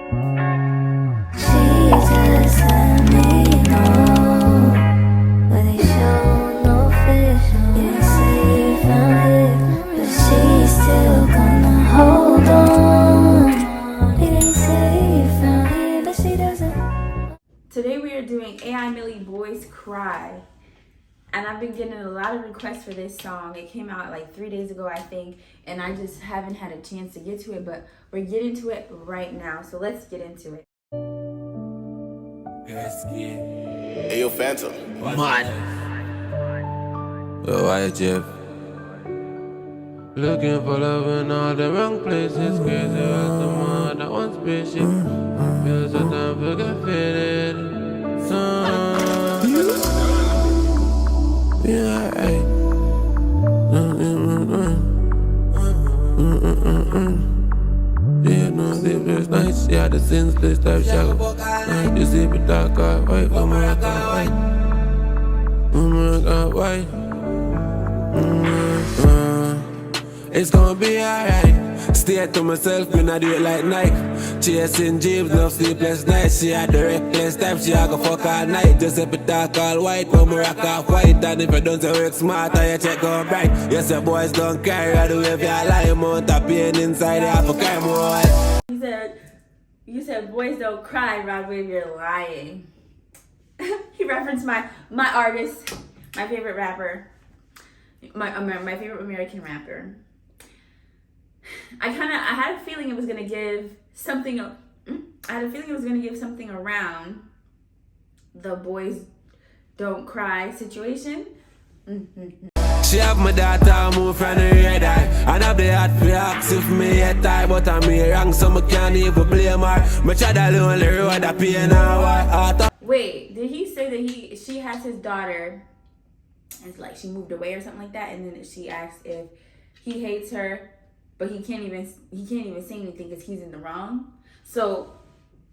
She just let me know, but they show no fish. Didn't say you found it, but she's still gonna hold on. Didn't say you found it, but she doesn't. Today we are doing AI Millie Boyz Cry. And I've been getting a lot of requests for this song. It came out like 3 days ago, I think, and I just haven't had a chance to get to it, but we're getting to it right now. So let's get into it. Hey, yo, Phantom. Man. Yo, why, Jeff? Looking for love in all the wrong places. Crazy as the man that one spaceship. Feels so time to get faded. Yeah, hey. Yeah, no, the first night, she had the sins, place type shadow. You see me dark, white, come on, white. White. It's gonna be alright. Stay to myself when I do it like Nike. Chasing dreams, no sleepless nights. She had the reckless type, she a go fuck all night. Just if it dark all white, come rock off white. And if you don't work smart, and you check on bright. Yes, your boys don't carry all the way if you lie. Amount of pain inside, you have to cry more. You said boys don't cry, Rod Wave, you're lying. He referenced my artist, my favorite rapper, my favorite American rapper. I had a feeling it was gonna give something. I had a feeling it was gonna give something around the boys don't cry situation. She have my daughter move from the red eye. And have the heart for ask if me hate tie. But I'm me wrong, so I can't even blame her. Me try the lonely road, I pay now. Wait, did he say that she has his daughter? It's like she moved away or something like that, and then she asked if he hates her, but he can't even say anything because he's in the wrong. So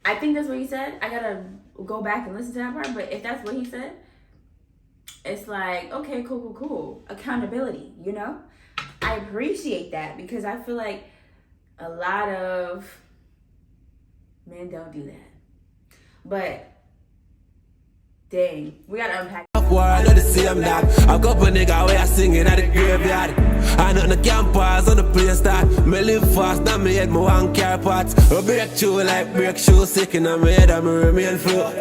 I think that's what he said. I gotta go back and listen to that part. But if that's what he said, it's like, okay, cool. Accountability, you know? I appreciate that because I feel like a lot of men don't do that. But dang, we gotta unpack. I know the same dog. A couple nigga where I singing at the graveyard. I know the campus on the place that me live fast, now me head me one car parts. I break through like break shoe, sick in my head and me remain flow.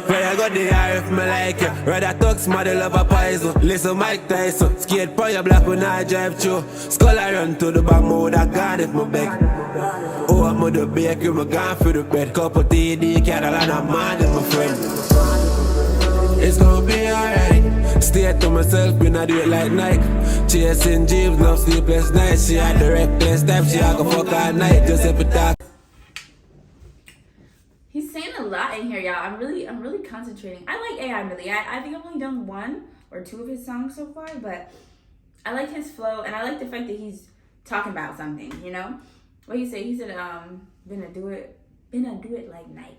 Where I got the air if me like you. Rather talk smart, love a poison. Listen Mike Tyson, skate for your black when I drive through. Skull I run to the back, me woulda gone if me beg. Oh, I'm on the bakery, me gone for the bed. Couple TD, cattle and a man is my friend. It's gonna be alright. Stay to myself when I do it like Nike. Chasing dreams, no sleepless nights. She had the reckless type, she a go fuck all night. Just if it talk. He's saying a lot in here, y'all. I'm really concentrating. I like AI Millie. I think I've only done 1 or 2 of his songs so far, but I like his flow and I like the fact that he's talking about something, you know? What he said? He said, gonna do it like Nike.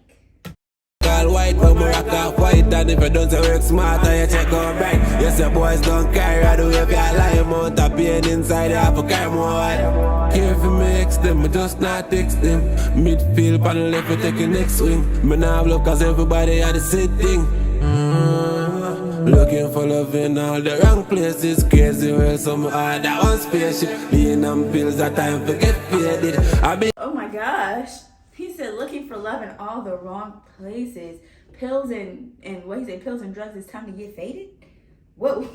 All white, but me rock off white. And if you don't work smart, and you check on bright. Yes, your boys don't carry all the way if you lie. Amount of pain inside, you have to carry more. Care for me ex them, me just not text them. Midfield panel left, we take the next swing. Me nah have love cause everybody had the same thing. Looking for love in all the wrong places. Crazy world, some hard that one spaceship. Lean on pills, that time for get faded. Oh my gosh. He said looking for love in all the wrong places. Pills and what he said, pills and drugs, it's time to get faded? Whoa.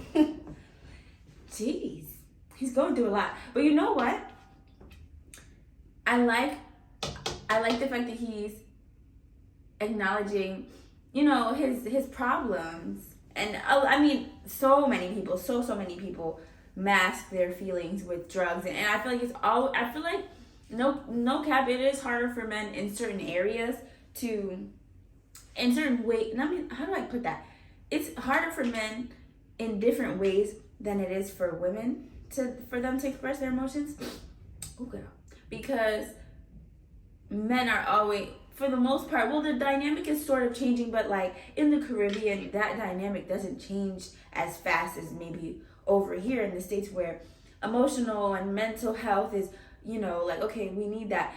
Jeez. He's going through a lot. But you know what? I like the fact that he's acknowledging, you know, his problems. And I mean, so many people mask their feelings with drugs. And I feel like no cap, it is harder for men in certain areas in certain ways. I mean, how do I put that? It's harder for men in different ways than it is for women for them to express their emotions. Oh, girl. Because men are always, for the most part, well, the dynamic is sort of changing, but like in the Caribbean, that dynamic doesn't change as fast as maybe over here in the States, where emotional and mental health is, you know, like, okay, we need that.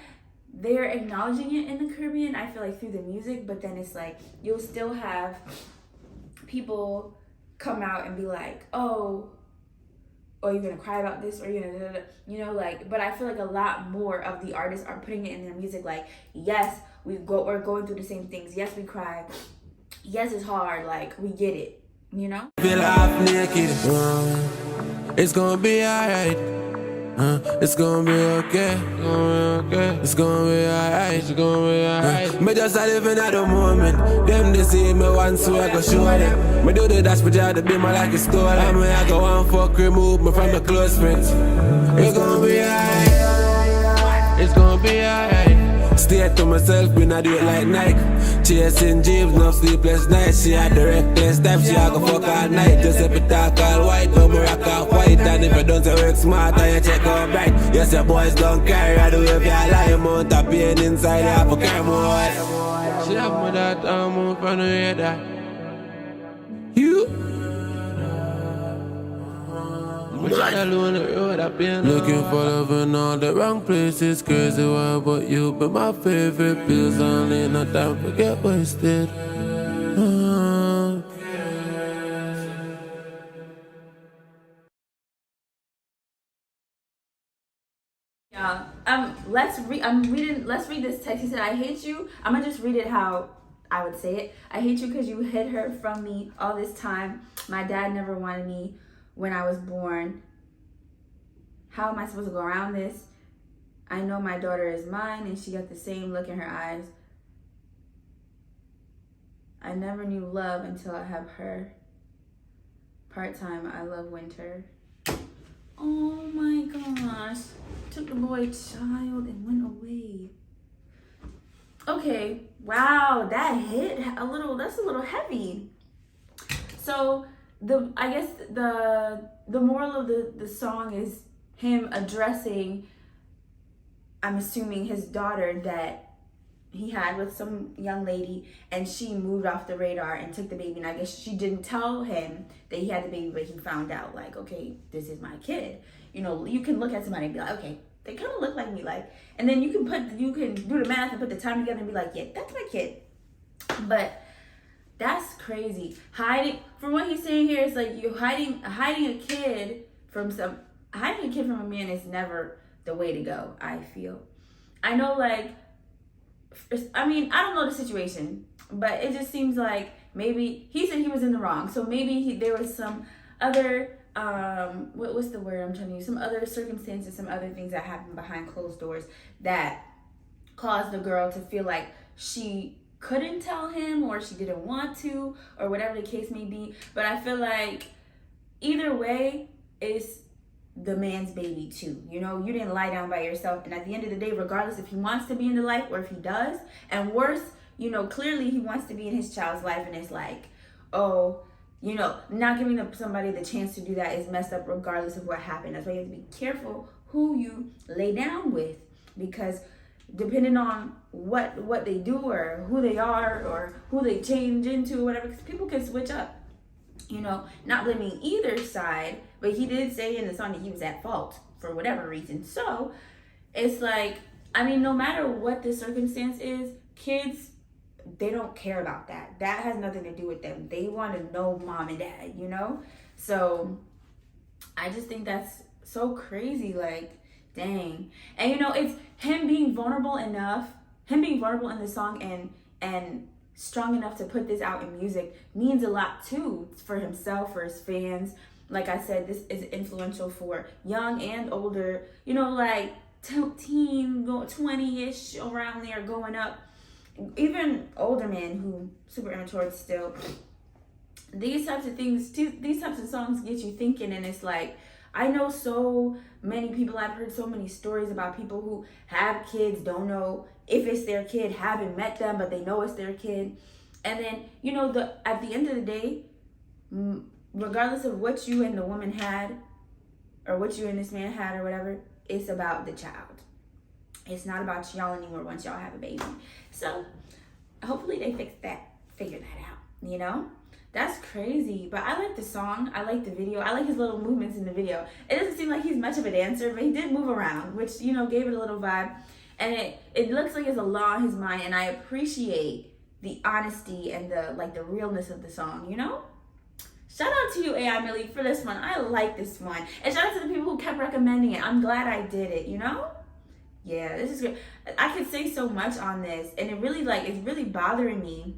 they're acknowledging it in the Caribbean, I feel like, through the music, but then it's like you'll still have people come out and be like, oh, you're gonna cry about this, or you're gonna, you know, like, but I feel like a lot more of the artists are putting it in their music, like, yes, we're going through the same things, yes, we cry, yes, it's hard, like, we get it, you know? Feel half naked. It's gonna be alright. It's gonna be okay. It's gonna be alright. It's gonna be alright. Me just a living at the moment. Them they see me once, so I go show them. Me do the dash, but I to be my like a store. And me I go and fuck, remove me from my close friends. It's gonna be alright. It's gonna be alright. Stay to myself, when I do it like Nike. Chasing dreams, no sleepless nights. She had the reckless type, she a go fuck all night. Just if it talk all white, no more rock off white. And if you don't say work smart, and you check out bright. Yes, your boys don't carry, I do if you lie. Amount of pain inside, you have to carry more. She have me that move from the radar. You looking for love in all the wrong places, crazy world, but you be my favorite. Pills only, no time to get wasted. Yeah. Let's read this text. He said, I hate you. I'm gonna just read it how I would say it. I hate you because you hid her from me all this time. My dad never wanted me when I was born. How am I supposed to go around this? I know my daughter is mine and she got the same look in her eyes. I never knew love until I have her. Part-time, I love winter. Oh my gosh. Took the boy child and went away. Okay, wow, that hit a little, that's a little heavy. So I guess the moral of the song is him addressing, I'm assuming, his daughter that he had with some young lady, and she moved off the radar and took the baby. And I guess she didn't tell him that he had the baby, but he found out, like, okay, this is my kid. You know, you can look at somebody and be like, okay, they kind of look like me, like, and then you can do the math and put the time together and be like, yeah, that's my kid. But that's crazy. Hiding, from what he's saying here, it's like you hiding a kid from a man is never the way to go, I feel. I know, like, I mean, I don't know the situation, but it just seems like maybe he said he was in the wrong. So maybe there was some other, what's the word I'm trying to use? Some other circumstances, some other things that happened behind closed doors that caused the girl to feel like she couldn't tell him, or she didn't want to, or whatever the case may be. But I feel like either way, it's the man's baby too. You know, you didn't lie down by yourself. And at the end of the day, regardless if he wants to be in the life or if he does, and worse, you know, clearly he wants to be in his child's life, and it's like, oh, you know, not giving somebody the chance to do that is messed up regardless of what happened. That's why you have to be careful who you lay down with, because depending on what they do or who they are or who they change into or whatever, because people can switch up. You know, not blaming either side, but he did say in the song that he was at fault for whatever reason. So it's like, I mean, no matter what the circumstance is, kids, they don't care about that. That has nothing to do with them. They want to know mom and dad, you know? So I just think that's so crazy. Like, dang. And you know, it's him being vulnerable in the song and strong enough to put this out in music means a lot too, for himself, for his fans. Like I said, this is influential for young and older, you know, like teen, 20-ish, around there, going up. Even older men who super immature still. These types of things, these types of songs get you thinking, and it's like, I know so many people, I've heard so many stories about people who have kids, don't know if it's their kid, haven't met them, but they know it's their kid. And then, you know, at the end of the day, regardless of what you and the woman had, or what you and this man had, or whatever, it's about the child. It's not about y'all anymore once y'all have a baby. So hopefully they figure that out, you know? That's crazy. But I like the song. I like the video. I like his little movements in the video. It doesn't seem like he's much of a dancer, but he did move around, which, you know, gave it a little vibe. And it looks like it's a law in his mind, and I appreciate the honesty and the realness of the song, you know? Shout out to you, AI Millie, for this one. I like this one. And shout out to the people who kept recommending it. I'm glad I did it, you know? Yeah, this is good. I could say so much on this, and it really, it's really bothering me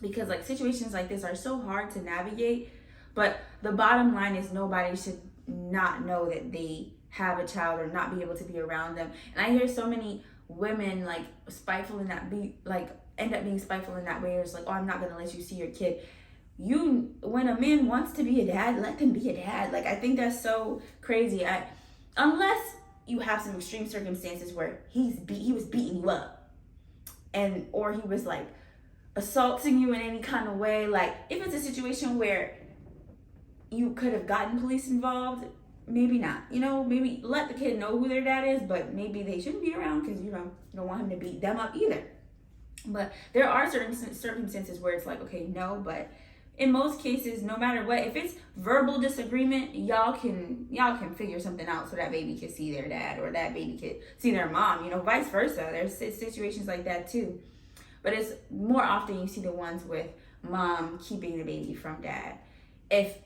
because, situations like this are so hard to navigate. But the bottom line is nobody should not know that they have a child or not be able to be around them. And I hear so many women, spiteful in that, end up being spiteful in that way. It's oh, I'm not going to let you see your kid. When a man wants to be a dad, let them be a dad. I think that's so crazy. Unless you have some extreme circumstances where he was beating you up, or he was assaulting you in any kind of way. If it's a situation where you could have gotten police involved, maybe not. Maybe let the kid know who their dad is, but maybe they shouldn't be around because you don't want him to beat them up either. But there are certain circumstances where it's okay, no, but in most cases, no matter what, if it's verbal disagreement, y'all can figure something out so that baby can see their dad or that baby can see their mom, vice versa. There's situations like that too. But it's more often you see the ones with mom keeping the baby from dad. If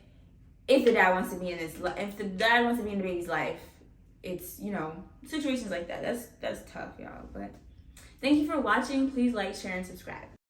the dad wants to be if the dad wants to be in the baby's life, it's, situations like that. That's tough, y'all. But thank you for watching. Please like, share, and subscribe.